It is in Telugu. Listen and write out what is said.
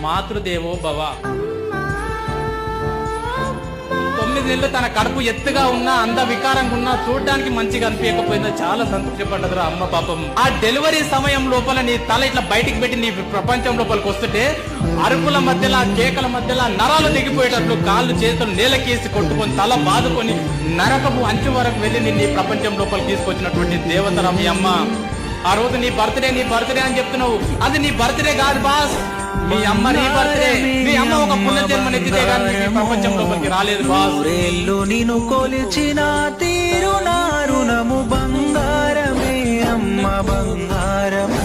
మాతృదేవో భవ. 9 నెలలు తన కడుపు ఎత్తుగా ఉన్నా, అంద వికారంగా ఉన్నా, చూడడానికి మంచిగా అనిపించకపోయిందో చాలా సంతోషపడ్డదురా అమ్మ పాపం. ఆ డెలివరీ సమయం లోపల నీ తల ఇట్లా బయటికి పెట్టి నీ ప్రపంచం లోపలికి వస్తుంటే అరుపుల మధ్యలో, కేకల మధ్యలో నరాలు దిగిపోయేటట్లు కాళ్ళు చేతులు నేలకేసి కొట్టుకొని తల బాదుకొని నరకపు అంచు వరకు వెళ్ళి నీ ప్రపంచం లోపలికి తీసుకొచ్చినటువంటి దేవతరా మీ అమ్మ. ఆ రోజు నీ బర్త్డే అని చెప్తున్నావు, అది నీ బర్త్డే కాదు బాస్, మీ అమ్మ నీ బర్త్డే. మీ అమ్మ ఒక పునర్జన్మనెత్తితే కానీ ప్రపంచం లోపలికి రాలేదు బాస్. నిన్ను కొలిచిన తీరు నా రుణము బంగారమే అమ్మ బంగారమే.